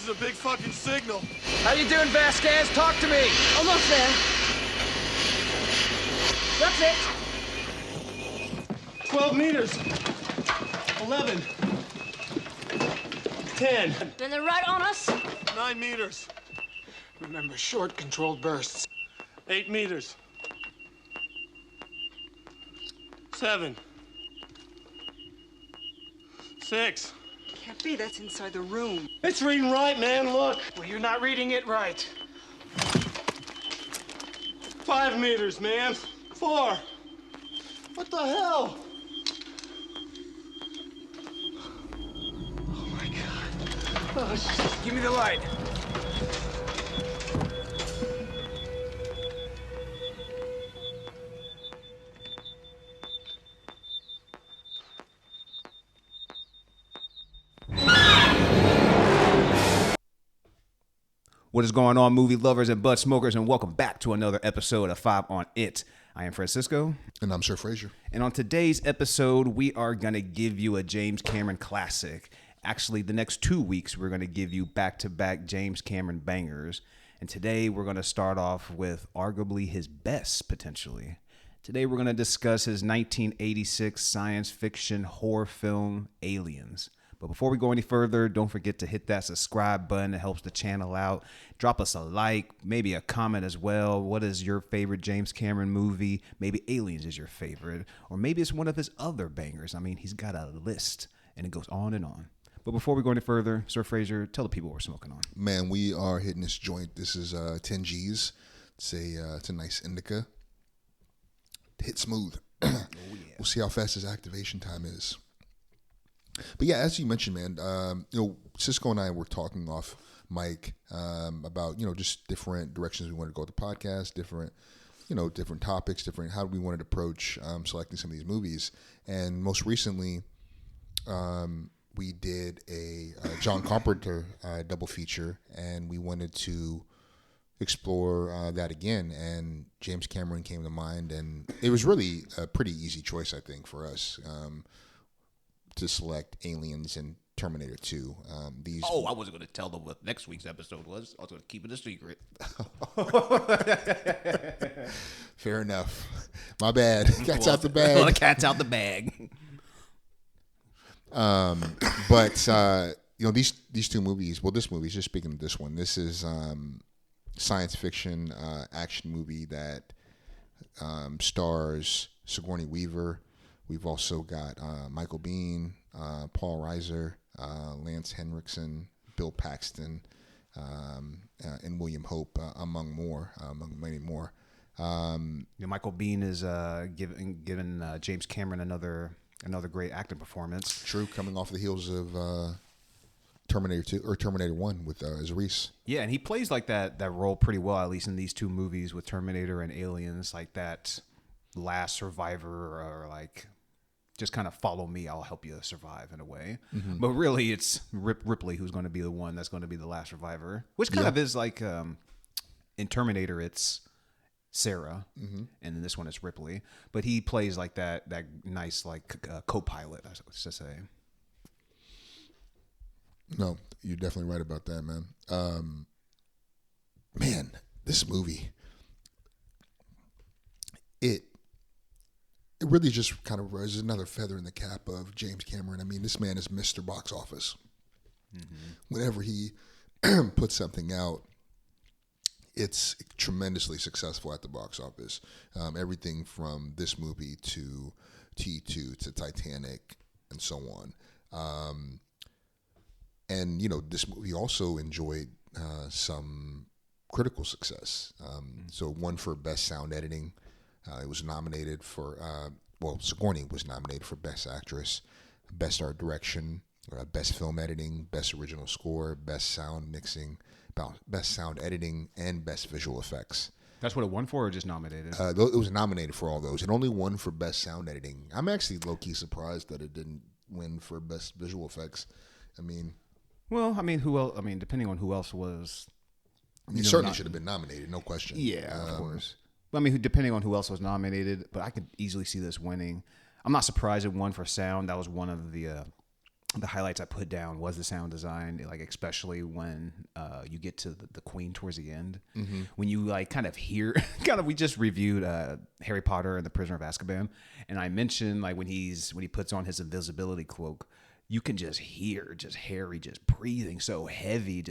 a big fucking signal. How you doing, Vasquez? Talk to me. Almost there. That's it. 12 meters. 11. 10. Then they're right on us. 9 meters. Remember, short, controlled bursts. 8 meters. 7. 6. Can't be. That's inside the room. It's reading right, man. Look. Well, you're not reading it right. 5 meters, man. 4. What the hell? Oh, my God. Oh, shit. Give me the light. What is going on, movie lovers and bud smokers, and welcome back to another episode of 5 on It. I am Francisco. And I'm Sir Fraser. And on today's episode, we are going to give you a James Cameron classic. Actually, the next 2 weeks, we're going to give you back-to-back James Cameron bangers. And today, we're going to start off with arguably his best, potentially. Today, we're going to discuss his 1986 science fiction horror film, Aliens. But before we go any further, don't forget to hit that subscribe button. It helps the channel out. Drop us a like, maybe a comment as well. What is your favorite James Cameron movie? Maybe Aliens is your favorite. Or maybe it's one of his other bangers. I mean, he's got a list, and it goes on and on. But before we go any further, Sir Fraser, tell the people what we're smoking on. Man, we are hitting this joint. This is 10 G's. It's a nice indica. Hit smooth. Oh, yeah. We'll see how fast his activation time is. But yeah, as you mentioned, man, Cisco and I were talking off mic about, just different directions we wanted to go with the podcast, different topics, how we wanted to approach selecting some of these movies. And most recently, we did a John Carpenter double feature, and we wanted to explore that again. And James Cameron came to mind, and it was really a pretty easy choice, I think, for us. To select Aliens and Terminator 2. I wasn't going to tell them what next week's episode was. I was going to keep it a secret. Fair enough. My bad. Cat's out the bag. Well, the cat's out the bag. These two movies. Well, this movie. Just speaking of this one, this is science fiction action movie that stars Sigourney Weaver. We've also got Michael Biehn, Paul Reiser, Lance Henriksen, Bill Paxton, and William Hope, among many more. Michael Biehn is giving James Cameron another great acting performance. True, coming off the heels of Terminator 2 or Terminator 1 with Reese. Yeah, and he plays like that role pretty well, at least in these two movies with Terminator and Aliens, like that last survivor, or like just kind of follow me, I'll help you survive in a way. Mm-hmm. But really, it's Ripley who's going to be the one that's going to be the last survivor, which kind of is like in Terminator, it's Sarah, and then this one is Ripley. But he plays like that nice like co-pilot, I should say. No, you're definitely right about that, man. Man, this movie, it really just kind of is another feather in the cap of James Cameron. I mean, this man is Mr. Box Office. Mm-hmm. Whenever he puts something out, it's tremendously successful at the box office. Everything from this movie to T2 to Titanic and so on. And this movie also enjoyed some critical success. So one for Best Sound Editing. It was nominated for, Sigourney was nominated for Best Actress, Best Art Direction, Best Film Editing, Best Original Score, Best Sound Mixing, Best Sound Editing, and Best Visual Effects. That's what it won for, or just nominated? It was nominated for all those. It only won for Best Sound Editing. I'm actually low-key surprised that it didn't win for Best Visual Effects. Who else? Depending on who else was. It certainly should have been nominated, no question. Yeah, of course. Depending on who else was nominated, but I could easily see this winning. I'm not surprised it won for sound. That was one of the the highlights I put down was the sound design, like especially when you get to the Queen towards the end, when you like kind of hear, we just reviewed Harry Potter and the Prisoner of Azkaban, and I mentioned like when he puts on his invisibility cloak, you can just hear just Harry just breathing so heavy,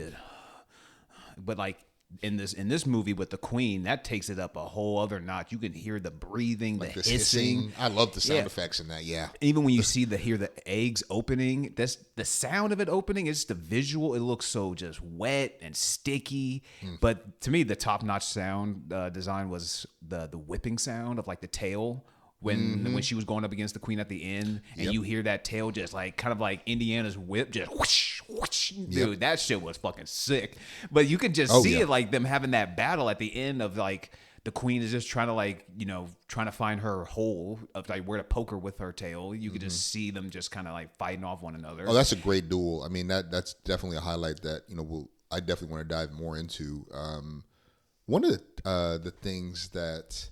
but like. In this movie with the Queen, that takes it up a whole other notch. You can hear the breathing, like the hissing. I love the sound effects in that. Yeah. Even when you hear the eggs opening, that's the sound of it opening. It's the visual. It looks so just wet and sticky. But to me, the top notch sound design was the whipping sound of like the tail. When she was going up against the Queen at the end, and you hear that tail just like kind of like Indiana's whip, just whoosh, whoosh. Dude, that shit was fucking sick. But you could just see it like them having that battle at the end of like the Queen is just trying to like, trying to find her hole of like where to poke her with her tail. You could just see them just kind of like fighting off one another. Oh, that's a great duel. I mean, that's definitely a highlight that, I definitely want to dive more into. One of the things that,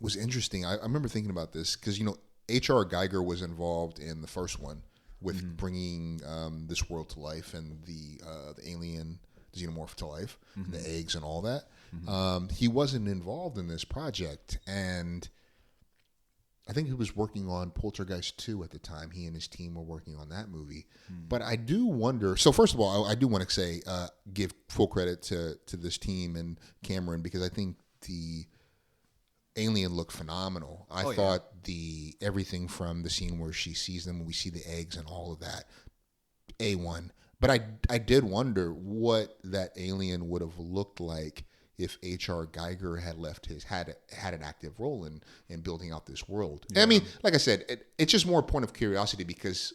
was interesting. I remember thinking about this because H.R. Geiger was involved in the first one with bringing this world to life and the alien xenomorph to life, the eggs and all that. He wasn't involved in this project, and I think he was working on Poltergeist 2 at the time. He and his team were working on that movie. But I do wonder. So first of all, I do want to say give full credit to this team and Cameron, because I think the alien looked phenomenal. I thought everything from the scene where she sees them, when we see the eggs and all of that, A1. But I did wonder what that alien would have looked like if H.R. Geiger had had an active role in building out this world. Yeah. I mean, like I said, it's just more a point of curiosity because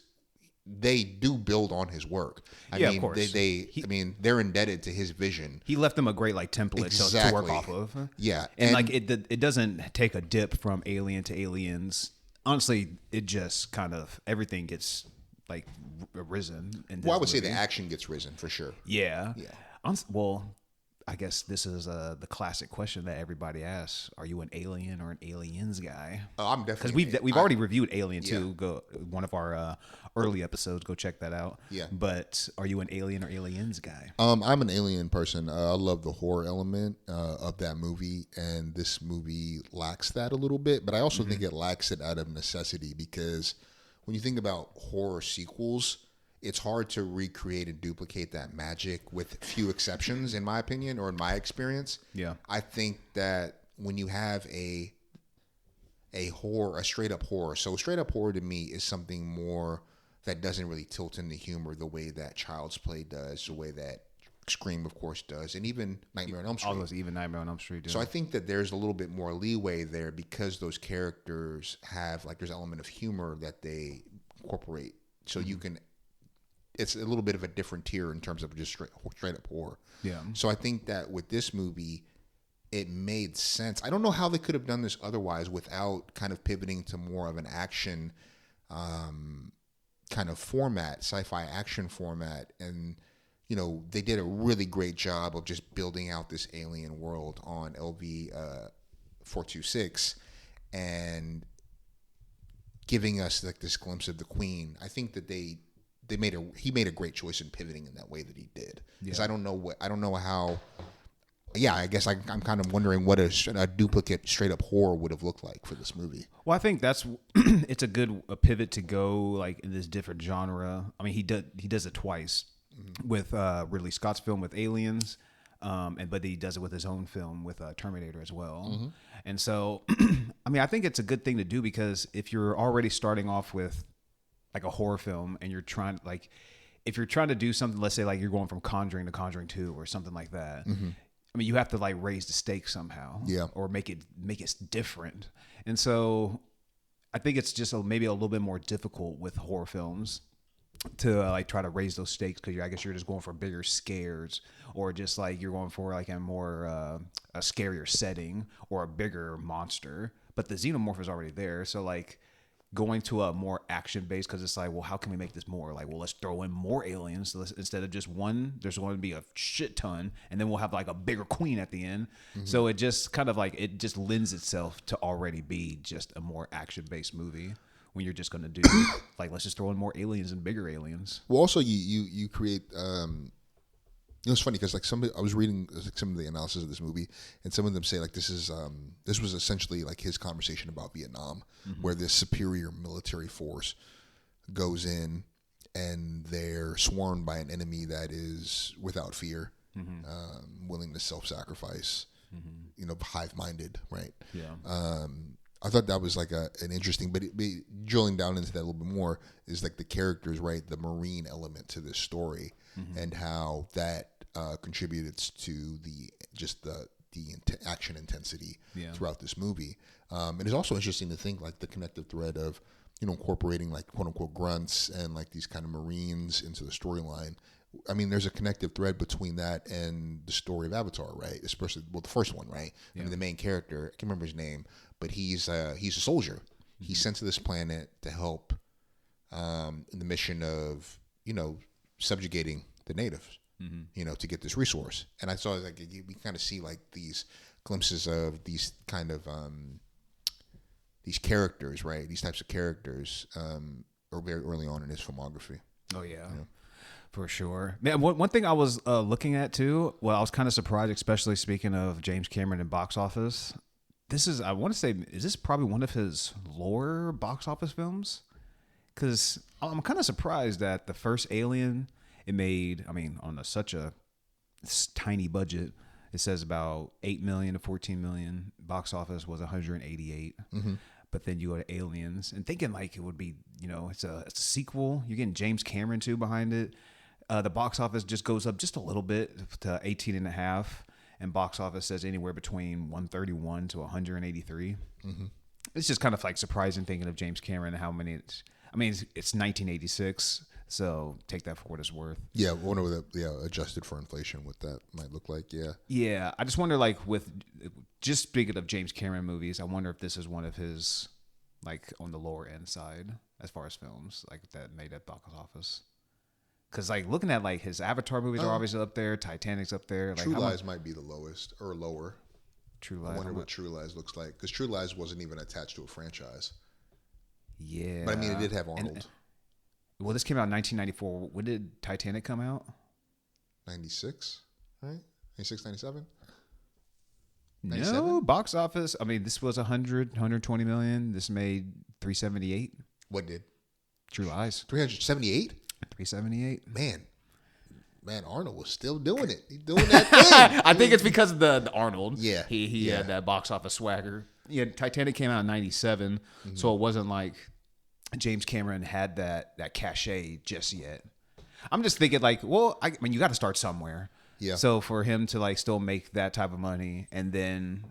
they do build on his work. I mean, of course. They're indebted to his vision. He left them a great like template to work off of. Yeah, and like it doesn't take a dip from Alien to Aliens. Honestly, it just kind of everything gets like risen. I would say the action gets risen for sure. Yeah. Well, I guess this is the classic question that everybody asks: are you an Alien or an Aliens guy? Oh, I'm definitely because we've already reviewed Alien 2. Go one of our early episodes. Go check that out. Yeah. But are you an Alien or Aliens guy? I'm an Alien person. I love the horror element of that movie, and this movie lacks that a little bit. But I also think it lacks it out of necessity, because when you think about horror sequels, it's hard to recreate and duplicate that magic, with few exceptions, in my opinion, or in my experience. Yeah. I think that when you have a straight up horror, so straight up horror to me is something more that doesn't really tilt into humor the way that Child's Play does, the way that Scream, of course, does, and even Nightmare on Elm Street. Almost even Nightmare on Elm Street. So I think that there's a little bit more leeway there, because those characters have, like, there's an element of humor that they incorporate. So you can, it's a little bit of a different tier in terms of just straight up horror. Yeah. So I think that with this movie, it made sense. I don't know how they could have done this otherwise without kind of pivoting to more of an action kind of format, sci-fi action format. And, they did a really great job of just building out this alien world on LV 426 and giving us like this glimpse of the Queen. I think that he made a great choice in pivoting in that way that he did. Because I don't know how. Yeah, I guess I'm kind of wondering what a duplicate straight up horror would have looked like for this movie. Well, I think it's a good pivot to go like in this different genre. I mean, he does it twice with Ridley Scott's film with Aliens, but he does it with his own film with Terminator as well. And so, I mean, I think it's a good thing to do, because if you're already starting off with like a horror film and you're trying if you're trying to do something, let's say like you're going from Conjuring to Conjuring 2 or something like that. I mean, you have to like raise the stakes somehow, or make it different. And so, I think it's just maybe a little bit more difficult with horror films to like try to raise those stakes, because I guess you're just going for bigger scares, or just like you're going for like a more a scarier setting or a bigger monster. But the xenomorph is already there, so like going to a more action based, because it's like, well, how can we make this more? Like, well, let's throw in more aliens. So instead of just one, there's going to be a shit ton, and then we'll have like a bigger queen at the end. So it just kind of like, it just lends itself to already be just a more action based movie. when you're just going to do like, let's just throw in more aliens and bigger aliens. Well, also you create. It's funny because like I was reading like some of the analysis of this movie, and some of them say like this was essentially like his conversation about Vietnam, where this superior military force goes in and they're swarmed by an enemy that is without fear, willing to self-sacrifice, hive-minded, right? Yeah. I thought that was like an interesting, but drilling down into that a little bit more is like the characters, right? The Marine element to this story, and how that contributed to the action intensity throughout this movie. And it's also interesting to think like the connective thread of incorporating like quote unquote grunts and like these kind of Marines into the storyline. I mean, there's a connective thread between that and the story of Avatar, right? Especially, the first one, right? Yeah. I mean, the main character, I can't remember his name, but he's a soldier. He's sent to this planet to help in the mission of, subjugating the natives, to get this resource. And I saw like we kind of see like these glimpses of these kind of these characters, right? These types of characters are very early on in his filmography. Oh yeah. For sure. Man, one thing I was looking at too, well, I was kind of surprised, especially speaking of James Cameron and box office. I want to say, is this probably one of his lower box office films? Because I'm kind of surprised that the first Alien, it made, I mean, on such a tiny budget, it says about 8 million to 14 million. Box office was 188. But then you go to Aliens and thinking like it would be, it's a sequel. You're getting James Cameron too behind it. The box office just goes up just a little bit to 18.5, and box office says anywhere between 131 to 183. It's just kind of like surprising thinking of James Cameron, how many it's 1986, so take that for what it's worth. Yeah, I wonder what adjusted for inflation, what that might look like. Yeah. I just wonder, like, with just speaking of James Cameron movies, I wonder if this is one of his, like, on the lower end side as far as films like that made at box office. Because, like, looking at, like, his Avatar movies are obviously up there. Titanic's up there. Like, True Lies might be the lowest or lower. True Lies. I wonder what True Lies looks like. Because True Lies wasn't even attached to a franchise. Yeah. But, I mean, it did have Arnold. Well, this came out in 1994. When did Titanic come out? 96, right? 96, 97? No, box office. I mean, this was 120 million. This made 378. What did? True Lies. 378? 378. Man, Arnold was still doing it. He's doing that thing. I think it's because of the Arnold. Yeah. He had that box office swagger. Yeah, Titanic came out in 97, so it wasn't like James Cameron had that cachet just yet. I'm just thinking like, well, I mean, you got to start somewhere. Yeah. So for him to like still make that type of money, and then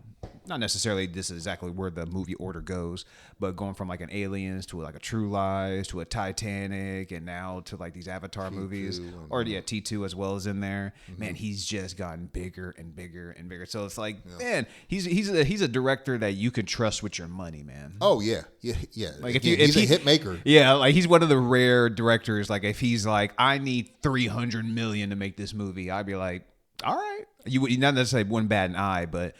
not necessarily this is exactly where the movie order goes, but going from like an Aliens to like a True Lies to a Titanic, and now to like these Avatar movies, or T2 as well as in there. Man, he's just gotten bigger and bigger and bigger. So it's like, man, he's a director that you can trust with your money, man. Oh yeah. Like if he's a hit maker. Yeah, like he's one of the rare directors. Like if he's like, I need 300 million to make this movie, I'd be like, all right. You would not necessarily wouldn't bat an eye, but.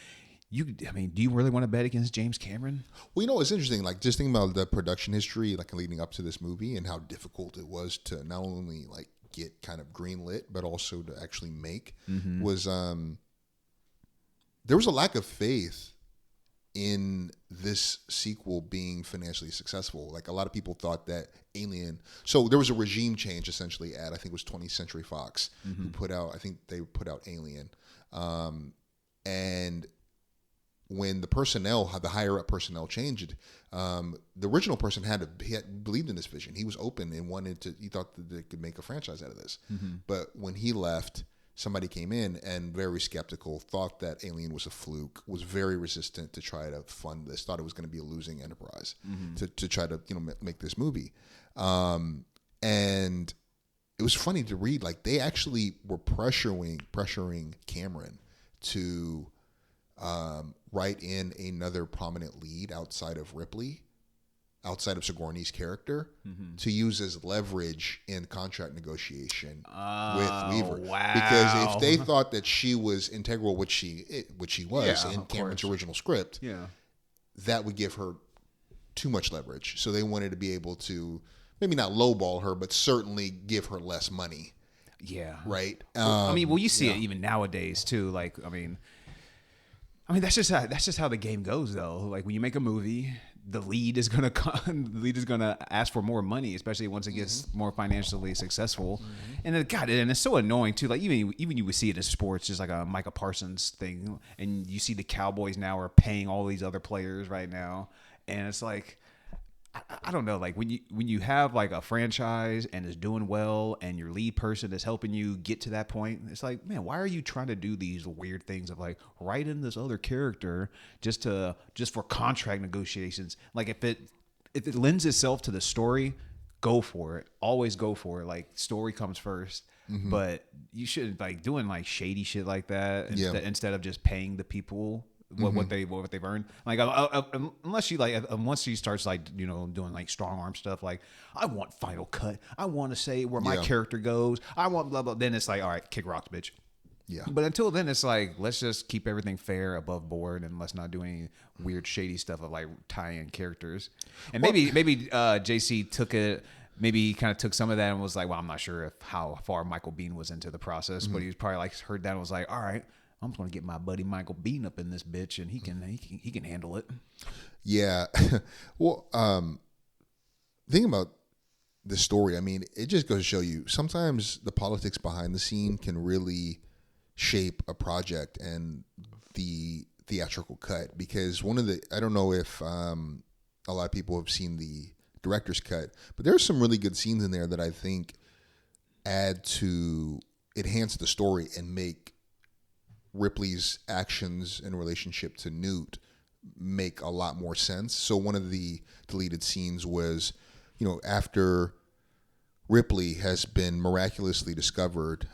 Do you really want to bet against James Cameron? Well, it's interesting. Like just thinking about the production history, like leading up to this movie, and how difficult it was to not only like get kind of greenlit, but also to actually make. Was there was a lack of faith in this sequel being financially successful. Like a lot of people thought that Alien. So there was a regime change essentially at I think it was 20th Century Fox who put out. I think they put out Alien, and when the higher up personnel changed, the original person he had believed in this vision. He was open and he thought that they could make a franchise out of this. But when he left, somebody came in and very skeptical, thought that Alien was a fluke, was very resistant to try to fund this, thought it was going to be a losing enterprise to try to make this movie. And it was funny to read, like they actually were pressuring Cameron to write in another prominent lead outside of Ripley, outside of Sigourney's character, to use as leverage in contract negotiation with Weaver. Wow. Because if they thought that she was integral, which she was in Cameron's original script, that would give her too much leverage. So they wanted to be able to maybe not lowball her, but certainly give her less money. Yeah. Right. You see it even nowadays too. Like, I mean, that's just how the game goes, though. Like, when you make a movie, the lead is gonna ask for more money, especially once it gets more financially successful. And then, and it's so annoying too. Like, even you would see it in sports, just like a Micah Parsons thing, and you see the Cowboys now are paying all these other players right now, and it's like, I don't know, like when you have like a franchise and is doing well and your lead person is helping you get to that point, it's like, man, why are you trying to do these weird things of like write in this other character just for contract negotiations? Like, if it lends itself to the story, go for it. Always go for it. Like, story comes first. But you shouldn't like doing like shady shit like that instead of just paying the people what they've earned. Like, unless she like once she starts like doing like strong arm stuff, like, I want final cut, I want to say where my character goes, I want blah blah, then it's like, all right, kick rocks, bitch. Yeah. But until then, it's like, let's just keep everything fair, above board, and let's not do any weird shady stuff of like tie-in characters. And maybe JC took it. Maybe he kind of took some of that and was like, well, I'm not sure how far Michael Biehn was into the process, but he was probably like heard that and was like, all right, I'm just gonna get my buddy Michael Biehn up in this bitch, and he can handle it. Yeah. Well, thinking about the story, I mean, it just goes to show you sometimes the politics behind the scene can really shape a project and the theatrical cut. Because I don't know if a lot of people have seen the director's cut, but there's some really good scenes in there that I think enhance the story and make Ripley's actions in relationship to Newt make a lot more sense. So one of the deleted scenes was, after Ripley has been miraculously discovered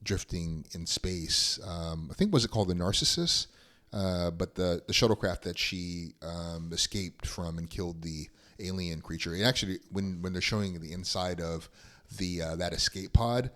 drifting in space, I think, was it called the Narcissus? But the shuttlecraft that she escaped from and killed the alien creature. And actually, when they're showing the inside of that escape pod,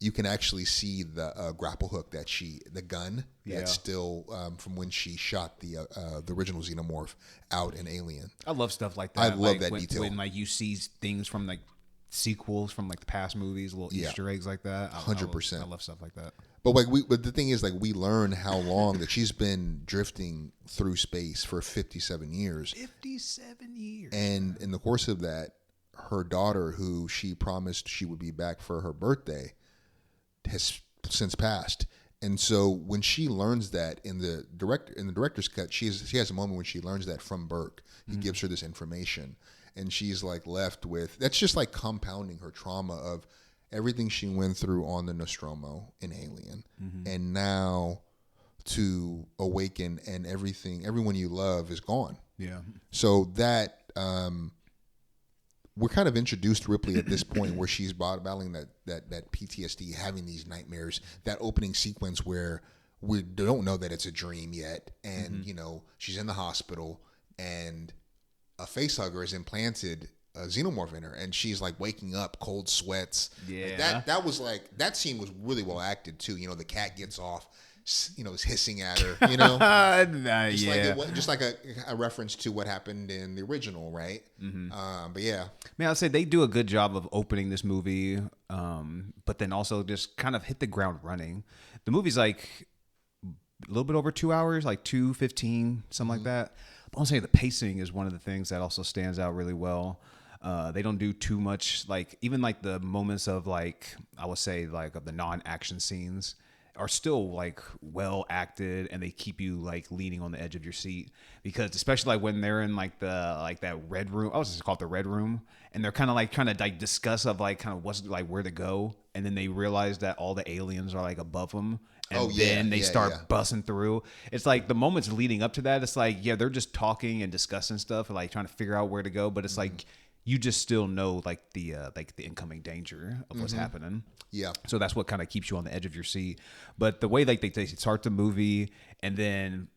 you can actually see the grapple hook the gun that's still from when she shot the original xenomorph out in Alien. I love stuff like that. I love that detail. When like you see things from like sequels from like the past movies, little Easter eggs like that. 100%. I love stuff like that. But but the thing is, like, we learn how long that she's been drifting through space for 57 years. 57 years. And in the course of that, her daughter, who she promised she would be back for her birthday, has since passed. And so when she learns that in the director's cut, she has a moment when she learns that from Burke. He gives her this information, and she's like left with, that's just like compounding her trauma of everything she went through on the Nostromo in Alien, and now to awaken and everyone you love is gone. Yeah. So that we're kind of introduced Ripley at this point where she's battling that PTSD, having these nightmares, that opening sequence where we don't know that it's a dream yet. And, she's in the hospital and a facehugger is implanted a xenomorph in her, and she's like waking up, cold sweats. Yeah. That was like, that scene was really well acted too. The cat gets off, is hissing at her, just like a reference to what happened in the original, right? But yeah, man, I'd say they do a good job of opening this movie, but then also just kind of hit the ground running. The movie's like a little bit over 2 hours, like 2:15, something like that. But I'll say the pacing is one of the things that also stands out really well. They don't do too much, like even like the moments of like, I would say like of the non-action scenes are still like well acted, and they keep you like leaning on the edge of your seat, because especially like when they're in like that red room, I was just called the red room, and they're kind of like trying to like discuss of like kind of what's like where to go, and then they realize that all the aliens are like above them, and then they start busting through. It's like the moments leading up to that, it's like, they're just talking and discussing stuff and like trying to figure out where to go, but it's like you just still know like the incoming danger of what's happening. Yeah. So that's what kind of keeps you on the edge of your seat. But the way like they start the movie, and then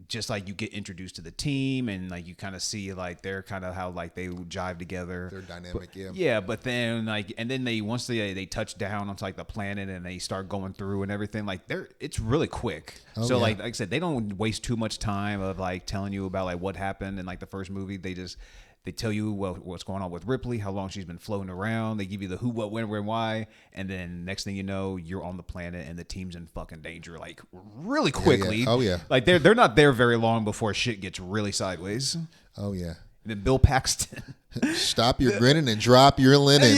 just like you get introduced to the team and like you kind of see like they're kind of how like they jive together. Their dynamic, but then like and then once they touch down onto like the planet and they start going through and everything, like it's really quick. So like I said, they don't waste too much time of like telling you about like what happened in like the first movie. They tell you what's going on with Ripley, how long she's been floating around. They give you the who, what, when, where, why. And then next thing you know, you're on the planet and the team's in fucking danger, like really quickly. Yeah. Oh, yeah. Like they're not there very long before shit gets really sideways. Oh, yeah. And then Bill Paxton. Stop your grinning and drop your linen.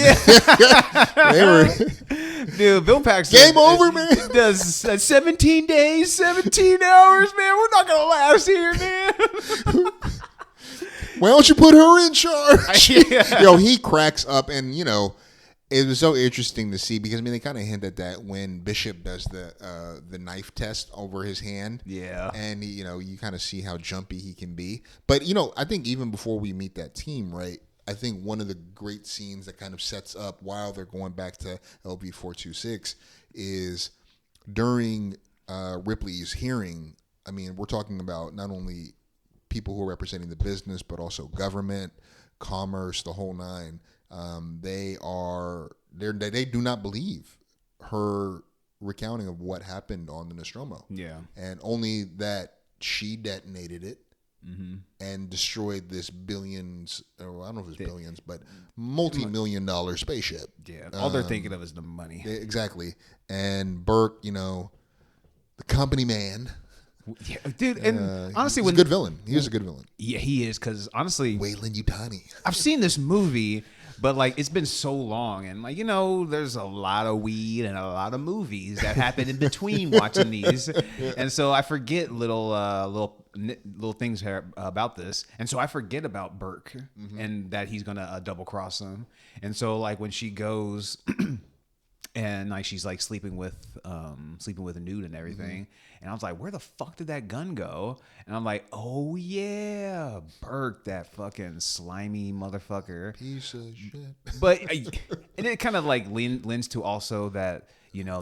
Dude, Bill Paxton. Game over, man. Does 17 days, 17 hours, man. We're not going to last here, man. Why don't you put her in charge? Yo, he cracks up, and it was so interesting to see because they kind of hint at that when Bishop does the knife test over his hand. Yeah, and you kind of see how jumpy he can be. But I think even before we meet that team, right? I think one of the great scenes that kind of sets up while they're going back to LV-426 is during Ripley's hearing. I mean, we're talking about not only people who are representing the business, but also government, commerce, the whole nine. They do not believe her recounting of what happened on the Nostromo. Yeah, and only that she detonated it and destroyed this billions, or I don't know if it's billions, but multi-million-dollar spaceship. Yeah, all they're thinking of is the money. Exactly. And Burke, the company man. Yeah, dude, and honestly, he's a good villain. He is a good villain. Yeah, he is, because honestly, Weyland-Yutani. I've seen this movie, but like it's been so long, and like there's a lot of weed and a lot of movies that happen in between watching these, and so I forget little things here about this, and so I forget about Burke and that he's gonna double cross him, and so like when she goes. And like she's like sleeping with a nude and everything, and I was like, "Where the fuck did that gun go?" And I'm like, "Oh yeah, Burke, that fucking slimy motherfucker, piece of shit." But and it kind of like lends to also that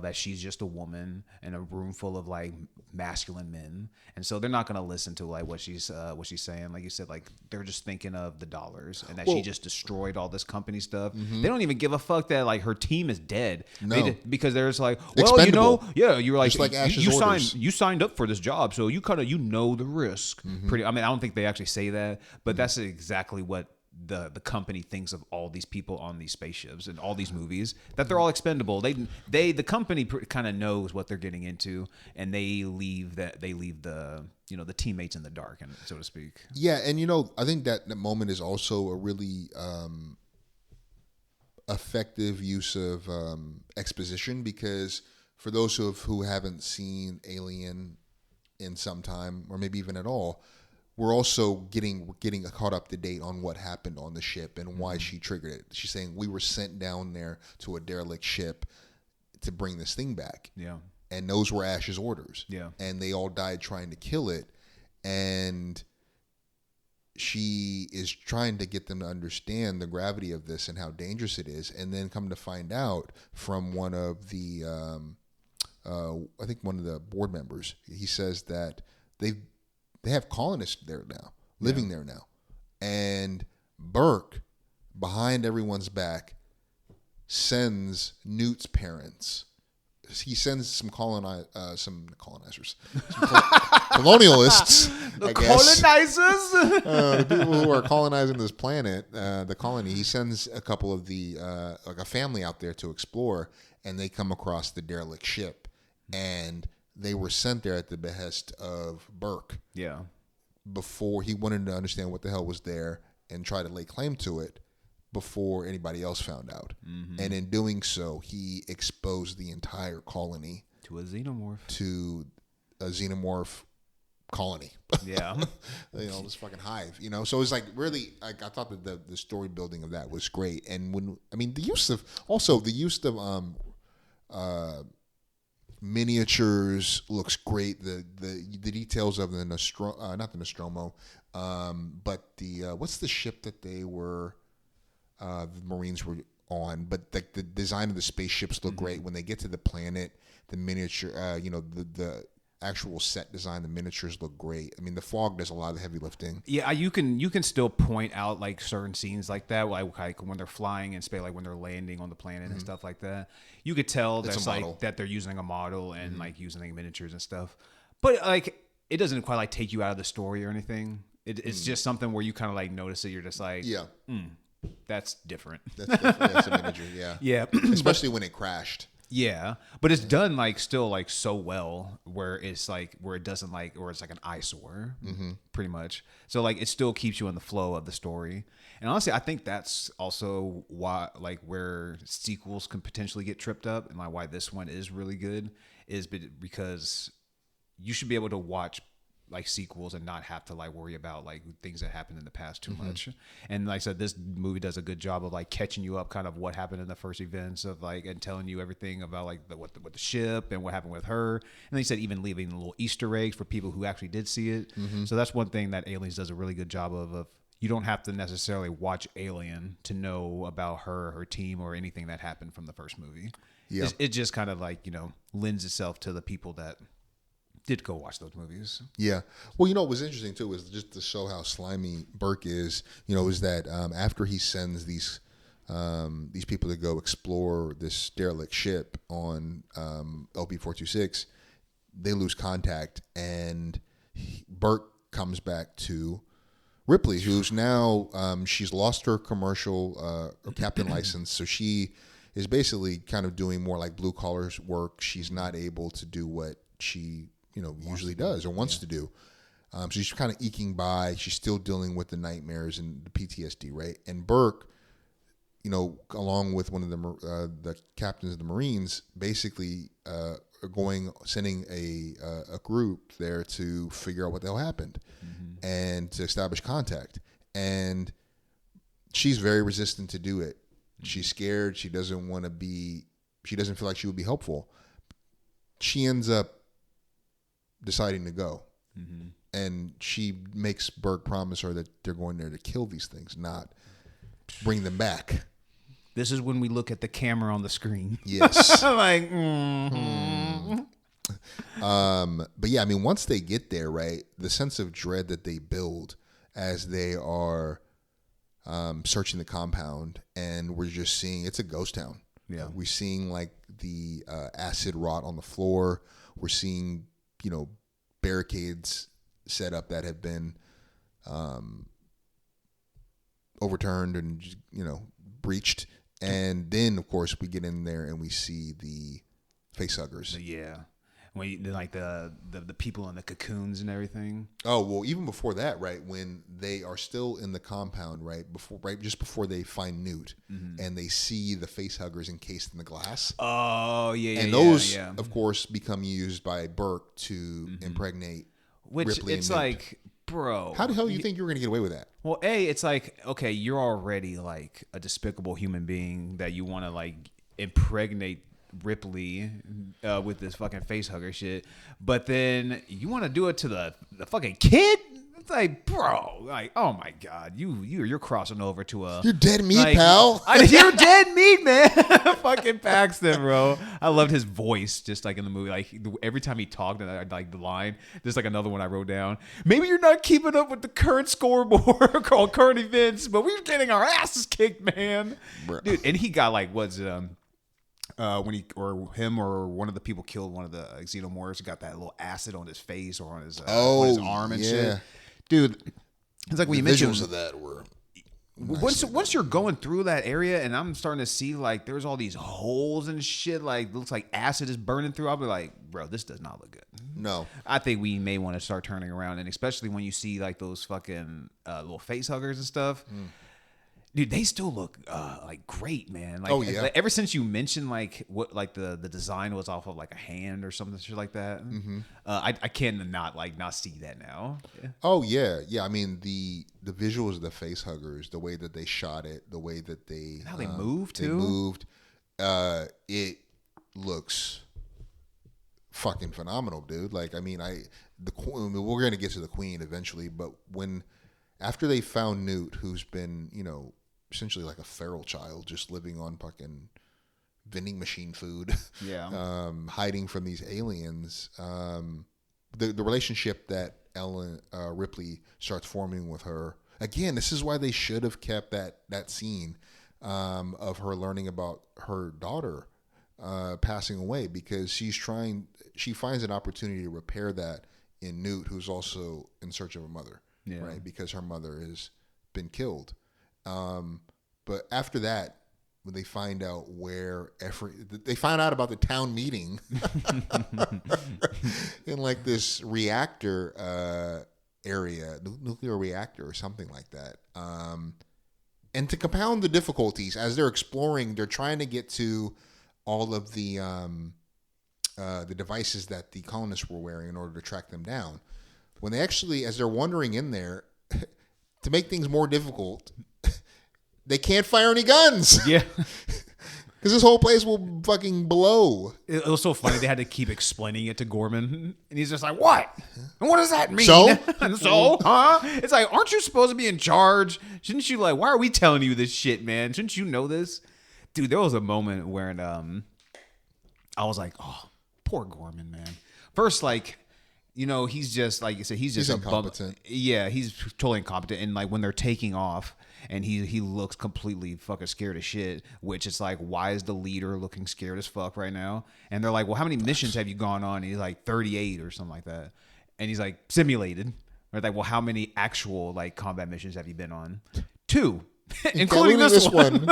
that she's just a woman in a room full of like masculine men, and so they're not gonna listen to like what she's saying. Like you said, like they're just thinking of the dollars and that she just destroyed all this company stuff. They don't even give a fuck that like her team is dead. No, because there's like, well, expendable. you're like, you signed up for this job, so you kind of the risk. Pretty. I mean, I don't think they actually say that, but that's exactly what the company thinks of all these people on these spaceships and all these movies, that they're all expendable. The company kind of knows what they're getting into, and they leave the the teammates in the dark, and so to speak. Yeah, and I think that moment is also a really effective use of exposition, because for those who haven't seen Alien in some time, or maybe even at all, we're also getting caught up to date on what happened on the ship and why she triggered it. She's saying we were sent down there to a derelict ship to bring this thing back. Yeah. And those were Ash's orders. Yeah. And they all died trying to kill it. And she is trying to get them to understand the gravity of this and how dangerous it is. And then come to find out from one of the, I think one of the board members, he says that they have colonists there now, living there now. And Burke, behind everyone's back, sends Newt's parents. He sends some colonizers, some colonialists, The I guess. colonizers? The people who are colonizing this planet, the colony. He sends a couple of like a family out there to explore, and they come across the derelict ship. And they were sent there at the behest of Burke. Yeah. Before he wanted to understand what the hell was there and try to lay claim to it before anybody else found out. And in doing so, he exposed the entire colony to a xenomorph. To a xenomorph colony. Yeah. This fucking hive, So it's like really, like I thought that the story building of that was great. And the use of miniatures looks great. The details of the not the Nostromo, but the what's the ship that they were the Marines were on? But the design of the spaceships look great when they get to the planet. The miniature, the actual set design, the miniatures look great. I mean, the fog does a lot of the heavy lifting. Yeah, you can still point out like certain scenes like that, like when they're flying in space, like when they're landing on the planet and stuff like that. You could tell that's like that they're using a model and like using like miniatures and stuff. But like it doesn't quite like take you out of the story or anything. It's just something where you kind of like notice it. You're just like, that's different. That's different. That's a miniature, yeah. Yeah, especially when it crashed. Yeah, but it's done like still like so well where it's like where it doesn't like or it's like an eyesore, pretty much. So like it still keeps you in the flow of the story. And honestly, I think that's also why like where sequels can potentially get tripped up and like why this one is really good is because you should be able to watch like sequels and not have to like worry about like things that happened in the past too much. And like I said, this movie does a good job of like catching you up kind of what happened in the first events of like and telling you everything about like what the ship and what happened with her. And they said even leaving little Easter eggs for people who actually did see it. So that's one thing that Aliens does a really good job of you don't have to necessarily watch Alien to know about her team or anything that happened from the first movie. Yeah. It just kind of like, lends itself to the people that did go watch those movies. Yeah. Well, what was interesting too was just to show how slimy Burke is, is that after he sends these people to go explore this derelict ship on LP-426, they lose contact and Burke comes back to Ripley, who's now, she's lost her commercial captain license. So she is basically kind of doing more like blue collar work. She's not able to do what she usually does or wants to do. So she's kind of eking by. She's still dealing with the nightmares and the PTSD, right? And Burke, along with one of the captains of the Marines, basically are sending a group there to figure out what the hell happened and to establish contact. And she's very resistant to do it. She's scared. She doesn't want to be. She doesn't feel like she would be helpful. She ends up deciding to go. And she makes Burke promise her that they're going there to kill these things, not bring them back. This is when we look at the camera on the screen. Yes. Like, but yeah, I mean, once they get there, right, the sense of dread that they build as they are searching the compound, and we're just seeing, it's a ghost town. Yeah. We're seeing like the acid rot on the floor. We're seeing, barricades set up that have been overturned and, breached. And then, of course, we get in there and we see the facehuggers. Yeah. When like the people in the cocoons and everything. Oh, well, even before that, right, when they are still in the compound, just before they find Newt, and they see the facehuggers encased in the glass. Oh, yeah, and those, of course, become used by Burke to impregnate Ripley. It's like, bro, how the hell do you think you were going to get away with that? Well, it's like, okay, you're already like a despicable human being that you want to like impregnate Ripley with this fucking facehugger shit, but then you want to do it to the fucking kid. It's like, bro, like, oh my god, you're crossing over to a you're dead meat, pal. You're dead meat, man. Fucking Paxton, bro. I loved his voice, just like in the movie. Like every time he talked, and I like the line. There's like another one I wrote down. Maybe you're not keeping up with the current scoreboard called current events, but we're getting our asses kicked, man. Bro. Dude, and he got like what's when he or him or one of the people killed one of the xenomorphs, got that little acid on his face or on his arm and shit. Dude, it's like when you mentioned visuals of that were once you're going through that area and I'm starting to see like there's all these holes and shit, like looks like acid is burning through. I'll be like, bro, this does not look good. No, I think we may want to start turning around, and especially when you see like those fucking little face huggers and stuff. Dude, they still look like great, man. Like, oh yeah. Like, ever since you mentioned like what like the design was off of like a hand or something shit like that, I can't not see that now. Yeah. Oh yeah. I mean the visuals of the face huggers, the way that they shot it, the way that they how they moved too. They moved. It looks fucking phenomenal, dude. Like I mean, we're gonna get to the Queen eventually, but after they found Newt, who's been essentially like a feral child, just living on fucking vending machine food, hiding from these aliens. the relationship that Ellen Ripley starts forming with her. Again, this is why they should have kept that scene of her learning about her daughter passing away, because she finds an opportunity to repair that in Newt, who's also in search of a mother, right? Because her mother has been killed. But after that, when they find out they find out about the town meeting in like this reactor area, nuclear reactor or something like that. And to compound the difficulties, as they're exploring, they're trying to get to all of the devices that the colonists were wearing in order to track them down. When they actually, as they're wandering in there, to make things more difficult, they can't fire any guns. Yeah. Because this whole place will fucking blow. It was so funny. They had to keep explaining it to Gorman. And he's just like, what? And what does that mean? So? And so? Huh? It's like, aren't you supposed to be in charge? Shouldn't you, like, why are we telling you this shit, man? Shouldn't you know this? Dude, there was a moment where I was like, oh, poor Gorman, man. First, like, you know, he's just, like you said, he's incompetent. Yeah, he's totally incompetent. And, like, when they're taking off, and he looks completely fucking scared as shit, which it's like, why is the leader looking scared as fuck right now? And they're like, well, how many missions have you gone on? And he's like, 38 or something like that. And he's like, simulated. Or like, well, how many actual like combat missions have you been on? 2. Including this one.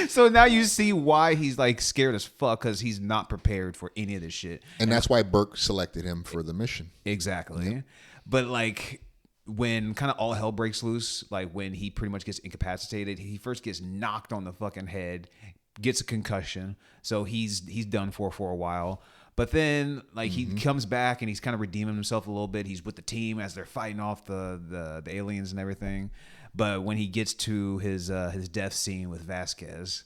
So now you see why he's like scared as fuck, because he's not prepared for any of this shit. And that's why Burke selected him for the mission. Exactly. Yep. But like, when kind of all hell breaks loose, like when he pretty much gets incapacitated, he first gets knocked on the fucking head, gets a concussion, so he's done for a while. But then like he comes back and he's kind of redeeming himself a little bit. He's with the team as they're fighting off the aliens and everything. But when he gets to his death scene with Vasquez,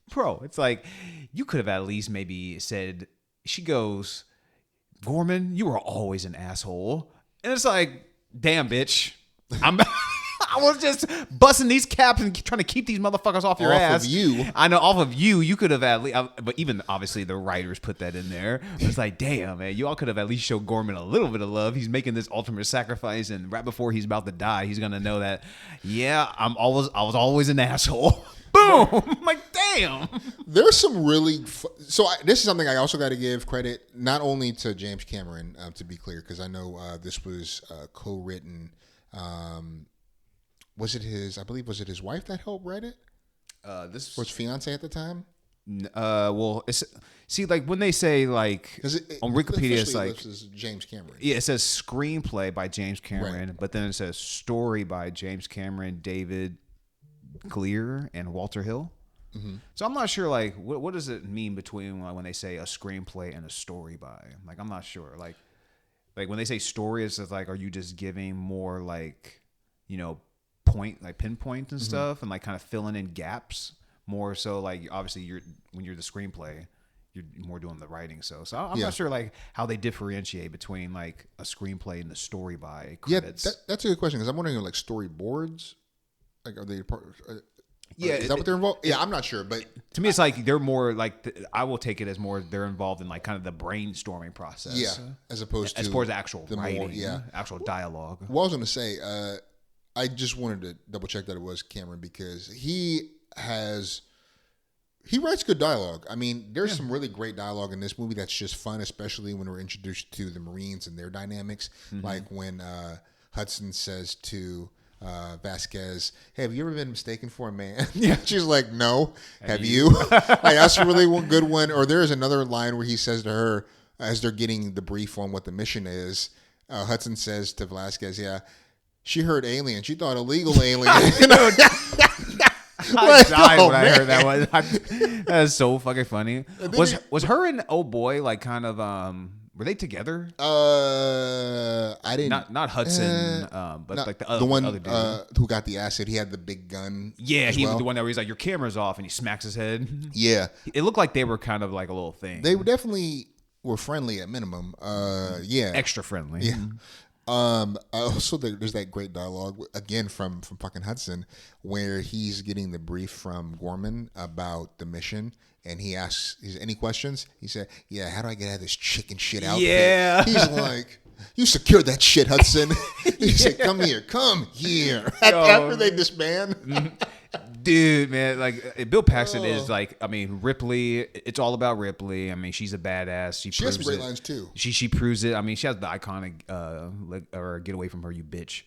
bro, it's like, you could have at least maybe said, she goes, Gorman, you are always an asshole. And it's like, damn, bitch. I was just busting these caps and trying to keep these motherfuckers off your ass. Off of you. I know, off of you. You could have at least, but even obviously the writers put that in there. It's like, damn, man, you all could have at least showed Gorman a little bit of love. He's making this ultimate sacrifice, and right before he's about to die, he's gonna know that, yeah, I was always an asshole. Boom! I'm like, damn. There's some really this is something I also got to give credit not only to James Cameron, to be clear, because I know this was co-written. Was it his wife that helped write it? This was fiance at the time. Well, see, like when they say like on Wikipedia, it's like this is James Cameron. Yeah, it says screenplay by James Cameron, Right. but then it says story by James Cameron, David Glear, and Walter Hill. Mm-hmm. So I'm not sure, like, what does it mean between like, when they say a screenplay and a story by? Like, I'm not sure. Like when they say story, it's just like, are you just giving more like, you know, pinpoint and stuff, and like kind of filling in gaps more so? Like, obviously, when you're the screenplay, you're more doing the writing. So I'm not sure like how they differentiate between like a screenplay and the story by credits. Yeah, that's a good question, because I'm wondering, like, storyboards. Like, are they part? Yeah, is that what they're involved? Yeah, I'm not sure, but to me, it's like they're more like I will take it as more they're involved in like kind of the brainstorming process. Yeah, as opposed to actual writing, actual dialogue. Well, I was going to say, I just wanted to double check that it was Cameron, because he writes good dialogue. I mean, there's some really great dialogue in this movie that's just fun, especially when we're introduced to the Marines and their dynamics. Mm-hmm. Like when Hudson says to Vasquez, hey, have you ever been mistaken for a man? Yeah. She's like, no. Have you? Like, that's a really good one. Or there's another line where he says to her, as they're getting the brief on what the mission is, Hudson says to Vasquez, yeah, she heard alien. She thought illegal alien. I died when I heard that one. That is so fucking funny. Was her and oh boy like kind of were they together? I didn't. Not Hudson, but like the one other dude who got the acid. He had the big gun. Yeah, he was the one that was like, your camera's off, and he smacks his head. Yeah, it looked like they were kind of like a little thing. They definitely were friendly at minimum. Yeah, extra friendly. Yeah. Also, there's that great dialogue again from fucking Hudson, where he's getting the brief from Gorman about the mission, and he asks, "Is any questions?" He said, "Yeah, how do I get out of this chicken shit outfit?" Yeah. He's like, You secured that shit, Hudson. He said, come here. After they disband. Dude, man, like Bill Paxton is like, I mean, Ripley. It's all about Ripley. I mean, she's a badass. She has proves great it. lines too. She proves it. I mean, she has the iconic, or get away from her, you bitch.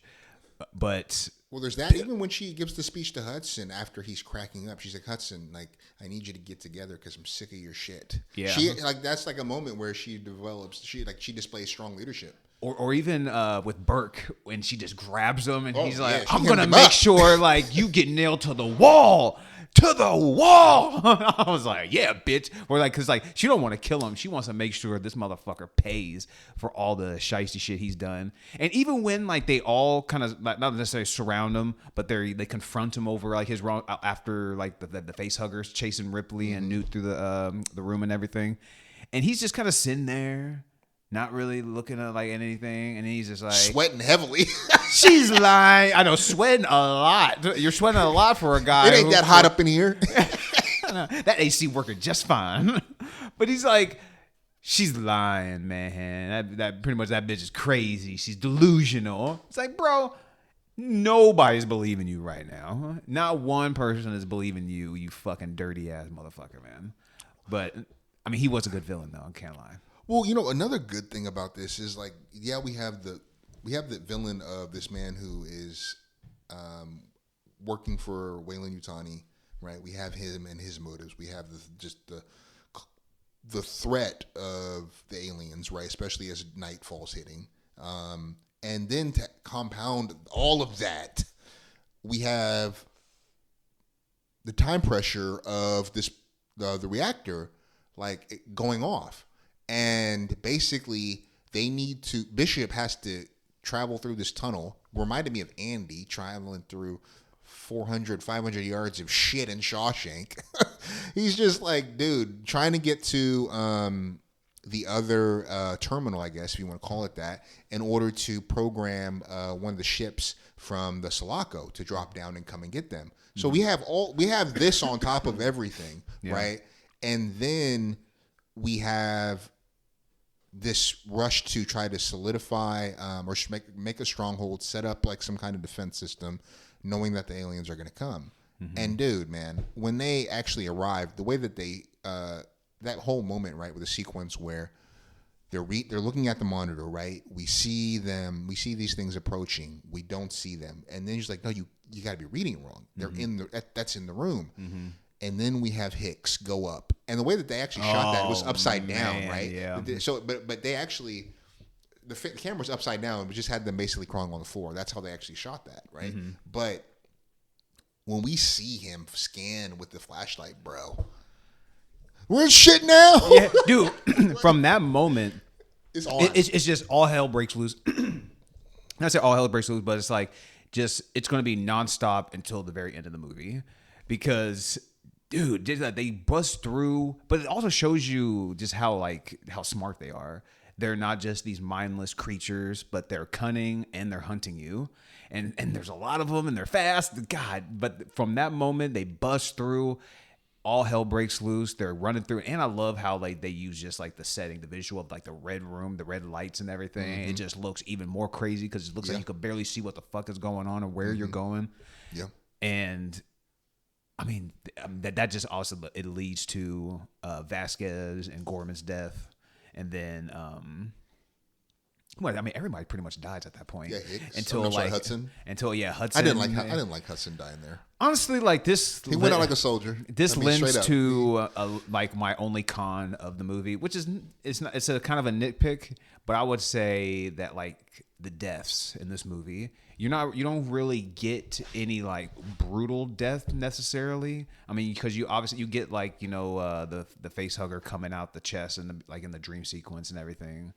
But well, there's that. Even when she gives the speech to Hudson after he's cracking up, she's like, Hudson, like, I need you to get together because I'm sick of your shit. Yeah, she like that's like a moment where she develops. She displays strong leadership. Or even with Burke when she just grabs him and he's like, yeah, I'm gonna make sure like you get nailed to the wall. I was like, yeah, bitch. Or like, cause like she don't want to kill him. She wants to make sure this motherfucker pays for all the shiesty shit he's done. And even when like they all kind of not necessarily surround him, but they confront him over like his wrong after like the face huggers chasing Ripley and Newt through the room and everything, and he's just kind of sitting there. Not really looking at like anything, and he's just like sweating heavily. She's lying. I know, sweating a lot. You're sweating a lot for a guy. It ain't that hot up in here. That AC working just fine. But he's like, she's lying, man. That pretty much that bitch is crazy. She's delusional. It's like, bro, nobody's believing you right now. Not one person is believing you. You fucking dirty ass motherfucker, man. But I mean, he was a good villain though. I can't lie. Well, you know, another good thing about this is like, yeah, we have the villain of this man who is working for Weyland-Yutani, right? We have him and his motives. We have the threat of the aliens, right? Especially as nightfall's hitting, and then to compound all of that, we have the time pressure of this the reactor like going off. And basically, Bishop has to travel through this tunnel. Reminded me of Andy traveling through 400, 500 yards of shit in Shawshank. He's just like, dude, trying to get to the other terminal, I guess, if you want to call it that, in order to program one of the ships from the Sulaco to drop down and come and get them. So we have this on top of everything, right? And then we have this rush to try to solidify or make a stronghold, set up like some kind of defense system, knowing that the aliens are going to come. And dude, man, when they actually arrive, the way that they that whole moment, right, with the sequence where they're looking at the monitor, right? We see them, we see these things approaching, we don't see them, and then he's like, no, you got to be reading it wrong. They're in that's in the room. And then we have Hicks go up, and the way that they actually shot that was upside down, right? Yeah. So, but they actually the camera's upside down. We just had them basically crawling on the floor. That's how they actually shot that, right? But when we see him scan with the flashlight, bro, we're in shit now. Yeah, dude. From that moment, it's on. It's just all hell breaks loose. Not say all hell breaks loose, but it's like it's going to be nonstop until the very end of the movie because. Dude, they bust through, but it also shows you just how smart they are. They're not just these mindless creatures, but they're cunning and they're hunting you. And there's a lot of them and they're fast. God, but from that moment they bust through, all hell breaks loose. They're running through, and I love how like they use just like the setting, the visual of like the red room, the red lights and everything. It just looks even more crazy because it looks like you could barely see what the fuck is going on or where you're going. Yeah, and. I mean, that just also it leads to Vasquez and Gorman's death, and then everybody pretty much dies at that point. Yeah, until Hudson. Hudson. I didn't like Hudson dying there. Honestly, like this, he went out like a soldier. This lends to like my only con of the movie, which is it's a kind of a nitpick, but I would say that like the deaths in this movie. You don't really get any like brutal death necessarily. I mean, because you get like the face hugger coming out the chest and like in the dream sequence and everything,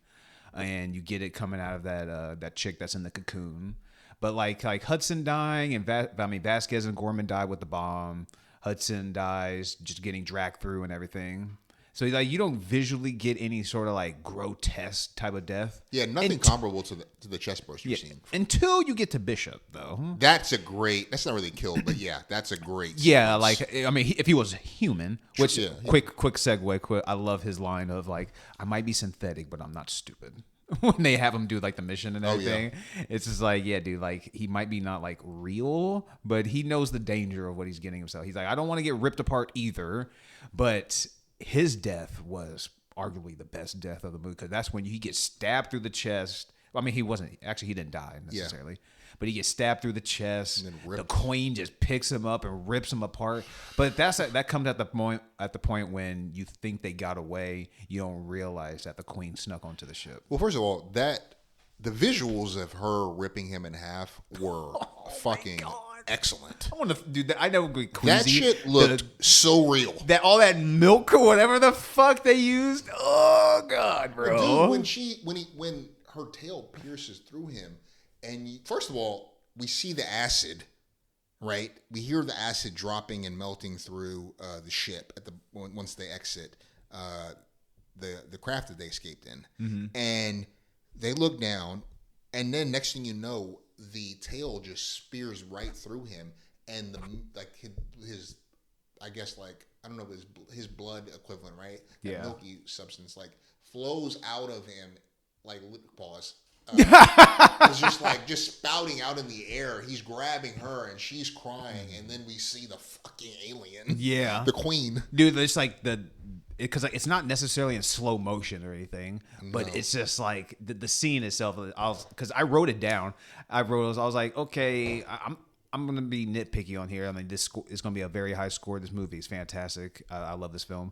and you get it coming out of that chick that's in the cocoon. But like Hudson dying and Vasquez and Gorman die with the bomb. Hudson dies just getting dragged through and everything. So like you don't visually get any sort of like grotesque type of death. Yeah, nothing comparable to the chest burst you've seen. Until you get to Bishop, though. That's not really killed, but yeah, that's a great sequence. Yeah, like I mean, if he was human, which quick segue. I love his line of like, "I might be synthetic, but I'm not stupid." when they have him do like the mission and Oh, everything. It's just like, yeah, dude, like he might be not like real, but he knows the danger of what he's getting himself. He's like, I don't want to get ripped apart either, but his death was arguably the best death of the movie because that's when he gets stabbed through the chest. I mean, he didn't die necessarily, but he gets stabbed through the chest. And then the ripped. queen just picks him up and rips him apart. But that comes at the point when you think they got away, you don't realize that the queen snuck onto the ship. Well, first of all, the visuals of her ripping him in half were fucking excellent. I want to do that. I know queasy. That shit looked so real. That all that milk or whatever the fuck they used. Oh god, bro. Dude, when her tail pierces through him, and first of all, we see the acid, right? We hear the acid dropping and melting through the ship once they exit the craft that they escaped in, and they look down, and then next thing you know, the tail just spears right through him, and his I guess like I don't know his blood equivalent, right? That milky substance like flows out of him. Like pause. It's just spouting out in the air. He's grabbing her and she's crying, and then we see the fucking alien. Yeah, the queen. Dude, it's like because it's not necessarily in slow motion or anything, but it's just like the scene itself. Because I wrote it down. I was like, okay, I'm gonna be nitpicky on here. I mean, this is gonna be a very high score. This movie is fantastic. I love this film,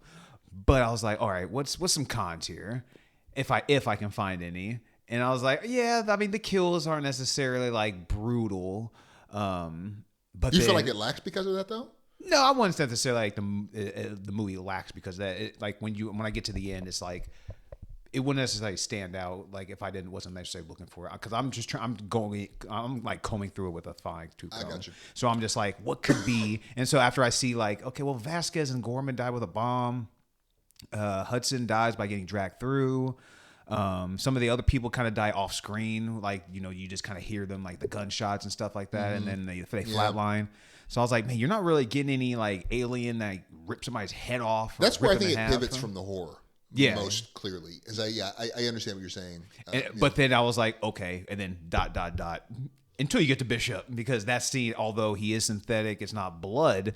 but I was like, all right, what's some cons here? If I can find any. And I was like, yeah, I mean, the kills aren't necessarily like brutal. But Do you feel like it lacks because of that though? No, I wouldn't necessarily like the movie lacks because of that. Like when I get to the end, it's like it wouldn't necessarily stand out. Like if I wasn't necessarily looking for it, because I'm like combing through it with a fine tooth comb. I got you. So I'm just like, what could be? And so after I see like, okay, well, Vasquez and Gorman died with a bomb. Hudson dies by getting dragged through. Some of the other people kind of die off screen, like you just kind of hear them like the gunshots and stuff like that, and then they flatline. So I was like, man, you're not really getting any like alien that rips somebody's head off. That's where I think it pivots from the horror. Yeah, most clearly. I understand what you're saying. But then I was like, okay, and then ... until you get to Bishop, because that scene, although he is synthetic, it's not blood.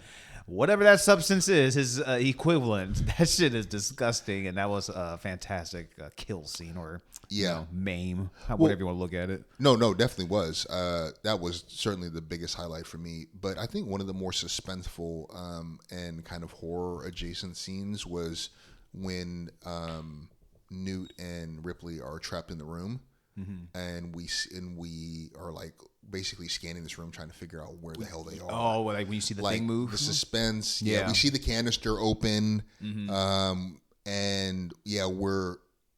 Whatever that substance is, his equivalent, that shit is disgusting, and that was a fantastic kill scene or maim, whatever you want to look at it. No, definitely was. That was certainly the biggest highlight for me. But I think one of the more suspenseful and kind of horror adjacent scenes was when Newt and Ripley are trapped in the room, and we are like basically scanning this room trying to figure out where the hell they are. Oh, like when you see the thing move? The suspense. Yeah. We see the canister open. And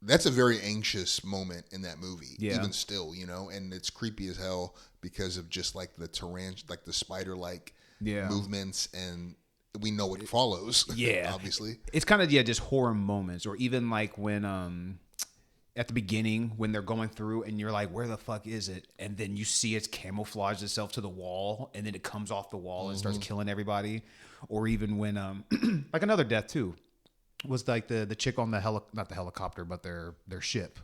that's a very anxious moment in that movie. Yeah. Even still, and it's creepy as hell because of just like the tarantula, like the spider-like movements, and we know what follows. Yeah. Obviously. It's kind of, just horror moments, or even like when, at the beginning when they're going through and you're like, where the fuck is it? And then you see it's camouflaged itself to the wall, and then it comes off the wall and starts killing everybody. Or even when, like another death too, was like the chick on not the helicopter, but their ship.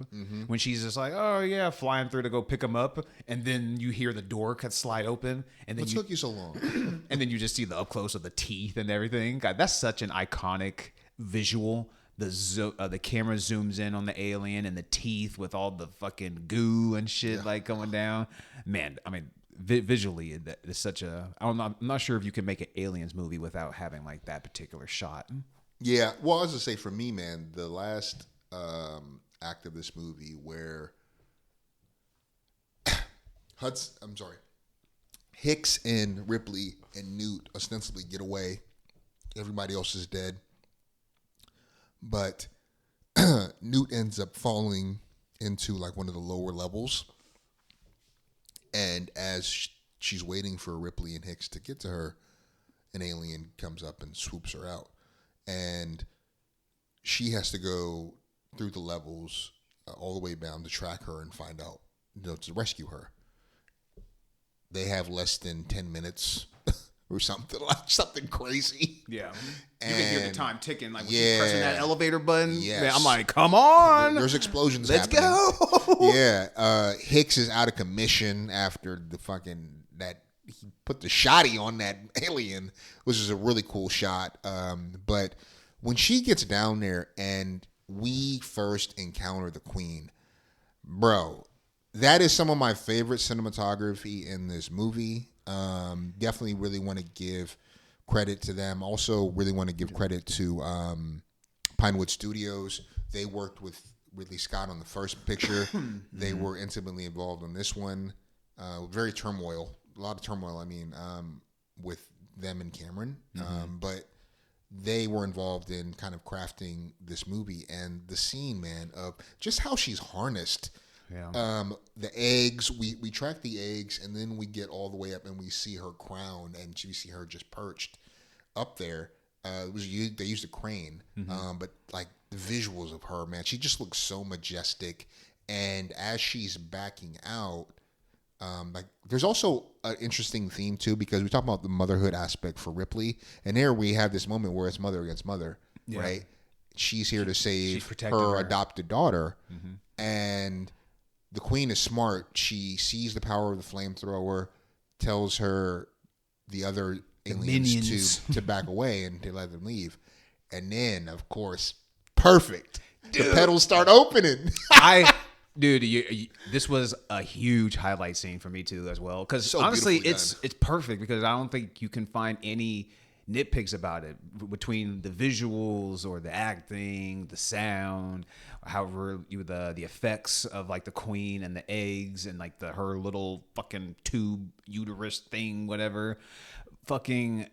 When she's just like, oh yeah, flying through to go pick them up. And then you hear the door slide open. And then what took you so long? And then you just see the up close of the teeth and everything. God, that's such an iconic visual. The camera zooms in on the alien and the teeth with all the fucking goo and shit like going down. Man, I mean, visually, it's such a. I'm not sure if you can make an aliens movie without having like that particular shot. Yeah, well, I was gonna say for me, man, the last act of this movie where Hicks and Ripley and Newt ostensibly get away. Everybody else is dead. But Newt ends up falling into like one of the lower levels. And as she's waiting for Ripley and Hicks to get to her, an alien comes up and swoops her out. And she has to go through the levels all the way down to track her and find out, to rescue her. They have less than 10 minutes or something something crazy. Yeah. You can hear the And- time ticking, like when Yeah. she's pressing that elevator button. Yes. Man, I'm like, come on. There's explosions Let's happening. go. Yeah. Hicks is out of commission after the fucking that he put the shotty on that alien, which is a really cool shot. But when she gets down there and we first encounter the Queen, bro, that is some of my favorite cinematography in this movie. Definitely really want to give credit to them. Also, really want to give credit to Pinewood Studios. They worked with Ridley Scott on the first picture. They were intimately involved in this one. Very turmoil, a lot of turmoil. I mean, with them and Cameron, but they were involved in kind of crafting this movie and the scene, man, of just how she's harnessed. Yeah. The eggs, we track the eggs, and then we get all the way up and we see her crown, and we see her just perched up there. They used a crane, but like the visuals of her, man, she just looks so majestic. And as she's backing out, like there's also an interesting theme too, because we talk about the motherhood aspect for Ripley, and there we have this moment where it's mother against mother, right? She's here to save her adopted daughter, and the Queen is smart. She sees the power of the flamethrower, tells her the other aliens to back away and to let them leave. And then, of course, perfect. Dude. The petals start opening. This was a huge highlight scene for me too, as well. Because So honestly, beautifully it's perfect, because I don't think you can find any nitpicks about it between the visuals or the acting, the sound, however the effects of like the Queen and the eggs and like her little fucking tube uterus thing, whatever. Fucking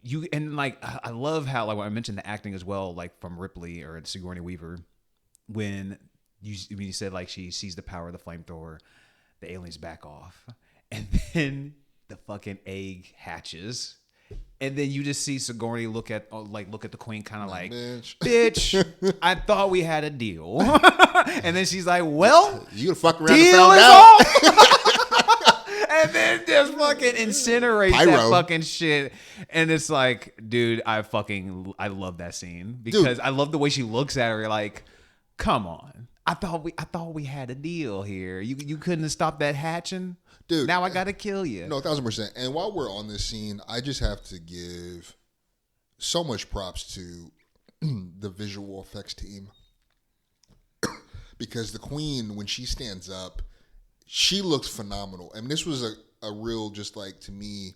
you, and like I love how, like when I mentioned the acting as well, like from Ripley or Sigourney Weaver, when you said like she sees the power of the flamethrower, the aliens back off, and then the fucking egg hatches. And then you just see Sigourney look at the Queen, kind of like, bitch, I thought we had a deal. And then she's like, well, you gonna fuck around and deal found is out. off. And then just fucking incinerate that fucking shit. And it's like, dude, I love that scene, because I love the way she looks at her like, come on. I thought we had a deal here. You couldn't have stopped that hatching? Dude, now I gotta kill you. No, 1,000%. And while we're on this scene, I just have to give so much props to the visual effects team. Because the Queen, when she stands up, she looks phenomenal. I mean, this was a real, just like, to me,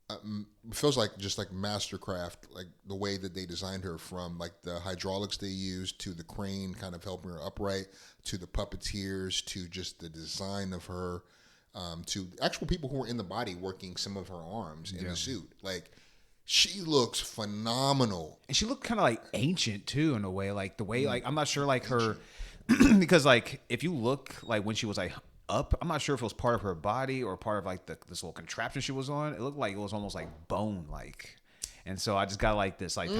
it feels like just like mastercraft, like the way that they designed her, from like the hydraulics they used to the crane kind of helping her upright, to the puppeteers, to just the design of her, to actual people who were in the body working some of her arms in the suit. Like, she looks phenomenal. And she looked kind of like ancient too, in a way, like the way, like, I'm not sure, like her, because like if you look like when she was like up, I'm not sure if it was part of her body or part of like this little contraption she was on. It looked like it was almost like bone like. And so I just got like this like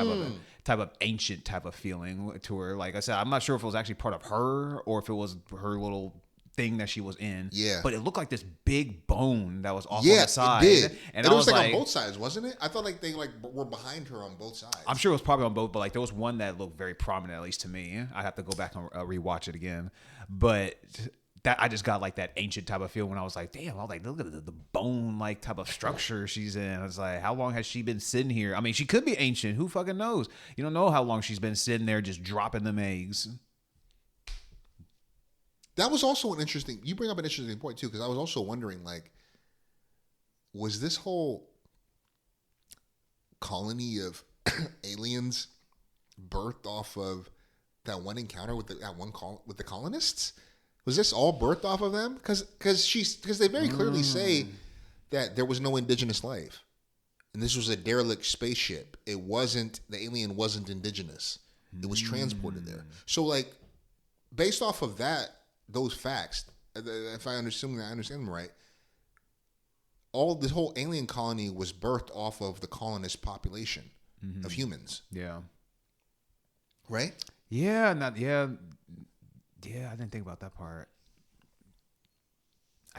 type of ancient type of feeling to her. Like I said, I'm not sure if it was actually part of her or if it was her little thing that she was in. Yeah. But it looked like this big bone that was off on the side. It did. And it I was was like on both sides, wasn't it? I thought like they like were behind her on both sides. I'm sure it was probably on both, but like there was one that looked very prominent, at least to me. I have to go back and rewatch it again. But that I just got like that ancient type of feel when I was like, damn, I was like, look at the bone like type of structure she's in. I was like, how long has she been sitting here? I mean, she could be ancient. Who fucking knows? You don't know how long she's been sitting there just dropping them eggs. That was also you bring up an interesting point too, because I was also wondering, like, was this whole colony of aliens birthed off of that one encounter with the colonists? Was this all birthed off of them? Because they very clearly say that there was no indigenous life, and this was a derelict spaceship. The alien wasn't indigenous. It was transported there. So, like, based off of those facts, if I understand them right, this whole alien colony was birthed off of the colonist population of humans. Yeah. Right? Yeah, I didn't think about that part.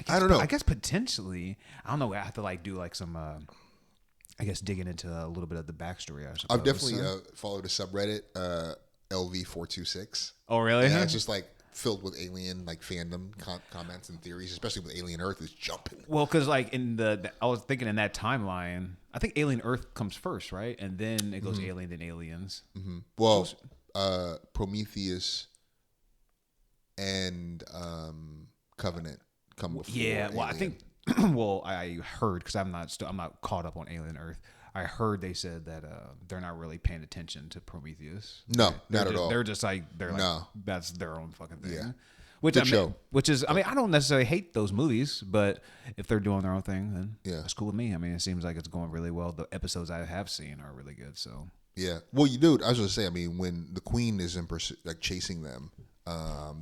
guess, I don't know. I guess potentially. I don't know. I have to like do like some. I guess digging into a little bit of the backstory. I suppose. I've definitely followed a subreddit, LV426. Oh, really? Yeah, it's just like filled with alien like fandom comments and theories, especially with Alien Earth is jumping. Well, because like I was thinking in that timeline, I think Alien Earth comes first, right? And then it goes Alien, then Aliens. Mm-hmm. Well, Prometheus and Covenant come before. Yeah, well, Alien. I think. Well, I heard because I'm not caught up on Alien Earth. I heard they said that they're not really paying attention to Prometheus. No, They're not at all. They're just like No. that's their own fucking thing. Yeah. Which Good show. Which is, I mean, I don't necessarily hate those movies, but if they're doing their own thing, then Yeah. that's cool with me. I mean, it seems like it's going really well. The episodes I have seen are really good. So Yeah. Well, you do. I was going to say, I mean, when the queen is in pursuit, like chasing them,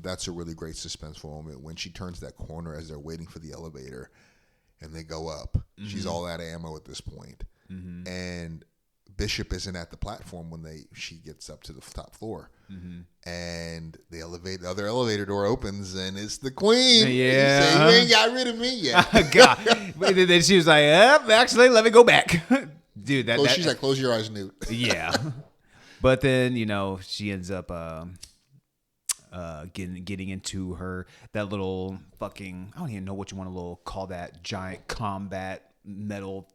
that's a really great suspenseful moment when she turns that corner as they're waiting for the elevator and they go up. Mm-hmm. She's all out of ammo at this point. And Bishop isn't at the platform when she gets up to the top floor. And the other elevator door opens and it's the queen. Yeah. You say, you ain't got rid of me yet. God. But then she was like, actually, let me go back. Dude, She's like, close your eyes, Newt. Yeah. But then, she ends up getting into that little fucking, I don't even know what you want to call that giant combat metal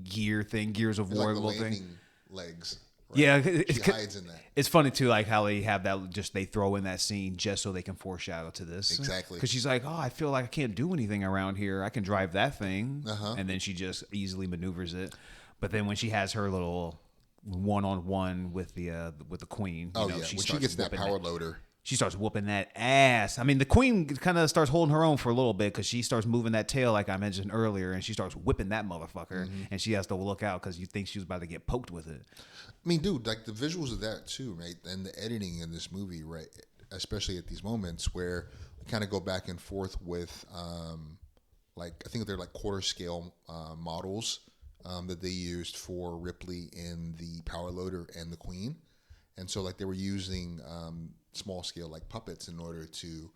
gear thing, Gears of It's War like the little thing. landing legs. Right? Yeah, She hides in that. It's funny too, like how they have that. Just they throw in that scene just so they can foreshadow to this. Exactly. Because she's like, I feel like I can't do anything around here. I can drive that thing, Uh-huh. and then she just easily maneuvers it. But then when she has her little one-on-one with the queen, Oh, yeah. When she gets that power whooping loader. she starts whooping that ass. I mean, the queen kind of starts holding her own for a little bit because she starts moving that tail like I mentioned earlier, and she starts whipping that motherfucker, and she has to look out because you think she was about to get poked with it. I mean, dude, like the visuals of that too, right? And the editing in this movie, right? Especially at these moments where we kind of go back and forth with, like, I think they're like quarter scale models that they used for Ripley in the power loader and the queen. And so like they were using small scale like puppets in order to,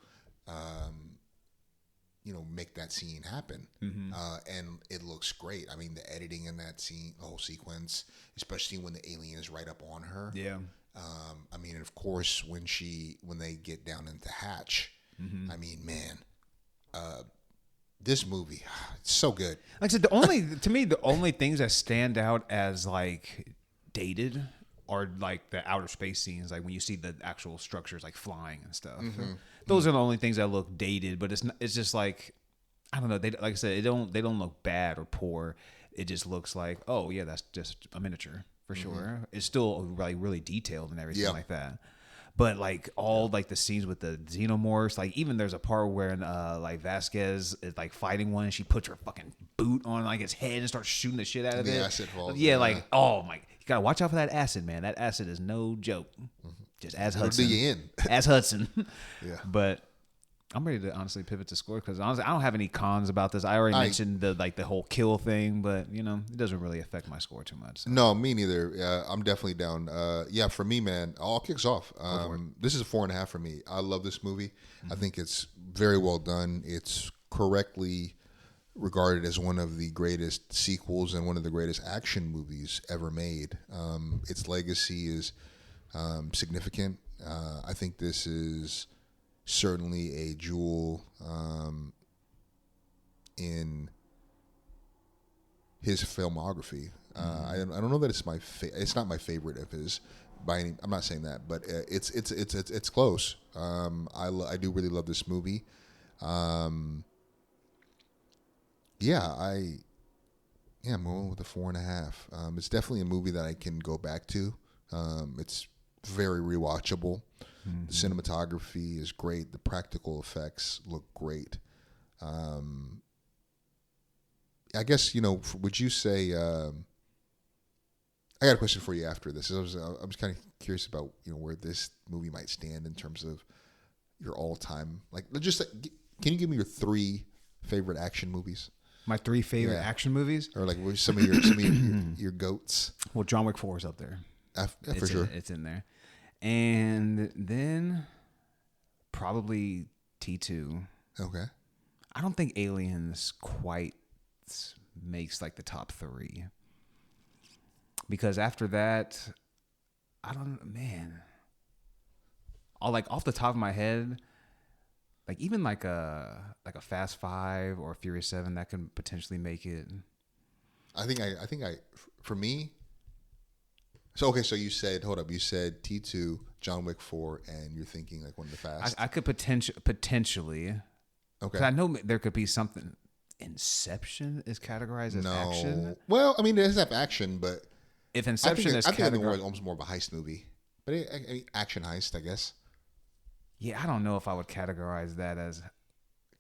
make that scene happen. And it looks great. I mean, the editing in that scene, the whole sequence, especially when the alien is right up on her. Yeah. I mean, and of course, when they get down into Hatch, I mean, man, this movie, it's so good. Like I said, the only things that stand out as like dated are like the outer space scenes, like when you see the actual structures like flying and stuff. Those are the only things that look dated, but it's just like, I don't know. They, like I said, they don't look bad or poor. It just looks like, oh yeah, that's just a miniature for sure. It's still like really detailed and everything like that. But like all like the scenes with the xenomorphs, like even there's a part where like Vasquez is like fighting one, and she puts her fucking boot on like its head and starts shooting the shit out of it. The acid falls. Yeah, like oh my, you gotta watch out for that acid, man. That acid is no joke. Just as Hudson. It'll do you in. As Hudson. Yeah. But I'm ready to honestly pivot to score because honestly, I don't have any cons about this. I already mentioned the whole kill thing, but it doesn't really affect my score too much. So. No, me neither. I'm definitely down. Yeah, for me, man, all kicks off. This is a 4.5 for me. I love this movie. I think it's very well done. It's correctly regarded as one of the greatest sequels and one of the greatest action movies ever made. Its legacy is significant. I think this is certainly a jewel in his filmography. I don't know that it's it's not my favorite of his by any. I'm not saying that, but it's close. I do really love this movie. I'm going with a 4.5. It's definitely a movie that I can go back to. It's very rewatchable. The cinematography is great. The practical effects look great. I guess, would you say, I got a question for you after this. I was kind of curious about, where this movie might stand in terms of your all-time, can you give me your 3 favorite action movies? My 3 favorite action movies? Or like some of your goats? Well, John Wick 4 is up there. For sure. It's in there. And then probably T2. Okay. I don't think Aliens quite makes like the top 3. Because after that, I don't know, man. I'll like off the top of my head, like even like a Fast 5 or a Furious 7 that can potentially make it. I think for me. So okay, so you said T2, John Wick 4, and you're thinking like one of the Fast. I could potentially. Okay. 'Cause I know there could be something. Inception is categorized as action. Well, I mean, it does have action, but If Inception is I think categorized, almost more of a heist movie, but action heist, I guess. yeah, I don't know if I would categorize that as.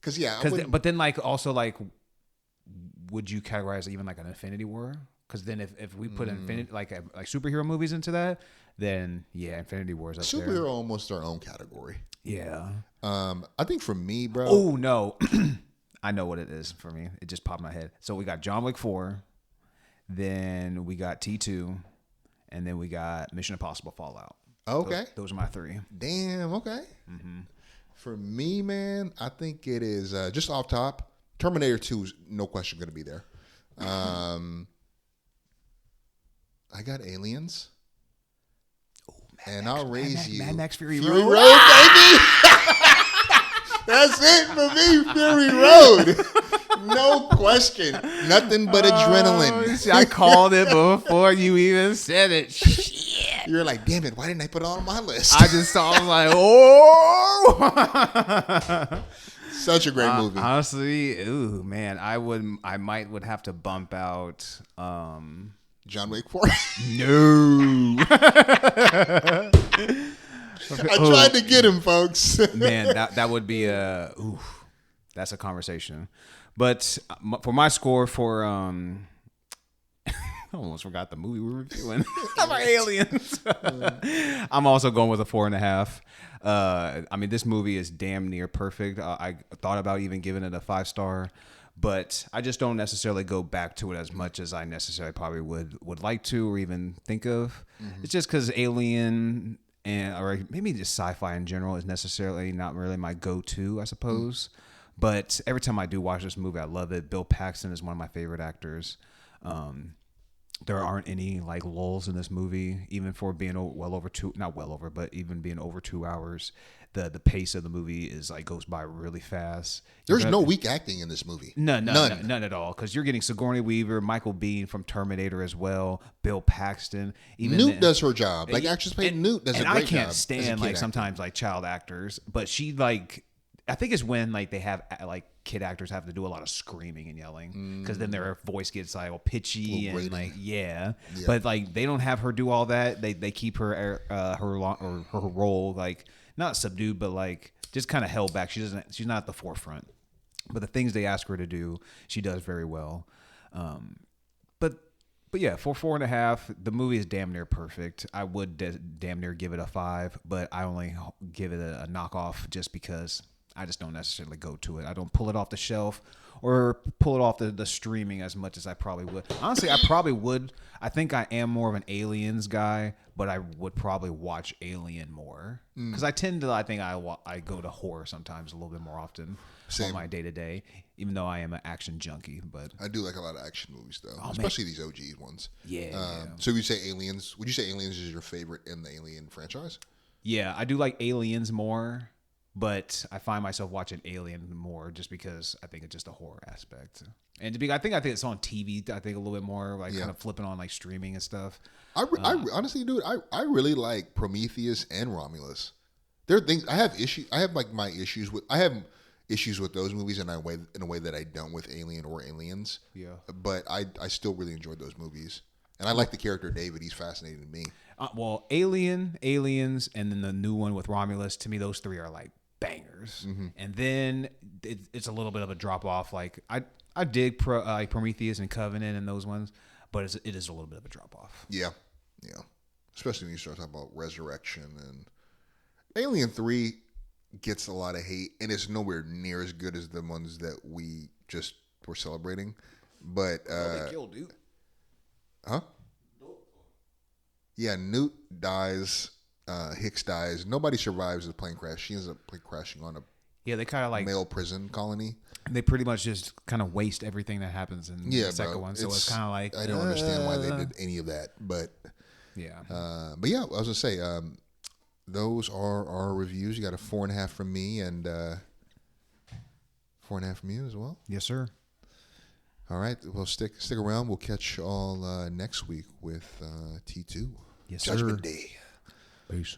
Because But then like also like, would you categorize even like an Infinity War? Because then if we put Infinity like superhero movies into that, then yeah, Infinity War is up there. superhero almost their own category. Yeah. I think for me, bro. Oh no, I know what it is for me. It just popped in my head. So we got John Wick 4, then we got T2, and then we got Mission Impossible Fallout. Okay. Those are my 3. Damn. Okay. For me, man, I think it is just off top. Terminator 2 is no question going to be there. I got Aliens. And I'll raise you. Mad Max Fury Fury Road. Road, baby. That's it for me, Fury Road. No question. Nothing but adrenaline. See, I called it before you even said it. Shit. You're like, damn it, why didn't I put it on my list? I just saw. I was like, oh. Such a great movie. Honestly, ooh, man, I would have to bump out. John Wick 4. No. I tried to get him, folks. Man, that would be that's a conversation. But for my score for I almost forgot the movie we were reviewing. About Aliens. I'm also going with a 4.5. I mean, this movie is damn near perfect. I thought about even giving it a 5-star, but I just don't necessarily go back to it as much as I necessarily probably would like to or even think of. It's just because Alien or maybe just sci-fi in general is necessarily not really my go-to, I suppose. But every time I do watch this movie, I love it. Bill Paxton is one of my favorite actors. There aren't any like lulls in this movie, even for being even being over 2 hours. The pace of the movie is like goes by really fast. There's no weak acting in this movie. None at all. Because you're getting Sigourney Weaver, Michael Biehn from Terminator as well, Bill Paxton. Even Newt does her job. Like actress played Newt does a great job. I can't stand like sometimes like child actors, but she like. I think it's when like they have like kid actors have to do a lot of screaming and yelling because then their voice gets like all pitchy and like but like they don't have her do all that. They keep her role like not subdued but like just kind of held back. She's not at the forefront. But the things they ask her to do, she does very well. But yeah, for 4.5, the movie is damn near perfect. I would damn near give it a 5, but I only give it a knockoff just because I just don't necessarily go to it. I don't pull it off the shelf or pull it off the streaming as much as I probably would. Honestly, I probably would. I think I am more of an Aliens guy, but I would probably watch Alien more because I go to horror sometimes a little bit more often on my day-to-day, even though I am an action junkie. But I do like a lot of action movies, though, especially these OG ones. Yeah. So would you say Aliens is your favorite in the Alien franchise? Yeah, I do like Aliens more. But I find myself watching Alien more just because I think it's just a horror aspect. And I think it's on TV. I think a little bit more like kind of flipping on like streaming and stuff. I honestly, dude, I really like Prometheus and Romulus. There are things I have issues. I have like my issues with. I have issues with those movies in a way that I don't with Alien or Aliens. Yeah. But I still really enjoyed those movies, and I like the character David. He's fascinating to me. Well, Aliens, and then the new one with Romulus. To me, those 3 are like bangers. And then it's a little bit of a drop off. Like I dig Prometheus and Covenant and those ones, but it is a little bit of a drop off. Yeah. Especially when you start talking about Resurrection, and Alien 3 gets a lot of hate, and it's nowhere near as good as the ones that we just were celebrating. But they killed Newt. Huh? Yeah, Newt dies. Hicks dies. Nobody survives the plane crash. She ends up crashing on a Yeah, they kind of like male prison colony. they pretty much just kind of waste everything that happens in Yeah, the second bro, one. So it's kind of like I don't understand why they did any of that, but yeah. but yeah, I was gonna say those are our reviews. You got a 4.5 from me and 4.5 from you as well. Yes, sir. All right, well stick around. We'll catch y'all next week with T2. Yes, Judgment sir. Day. Peace.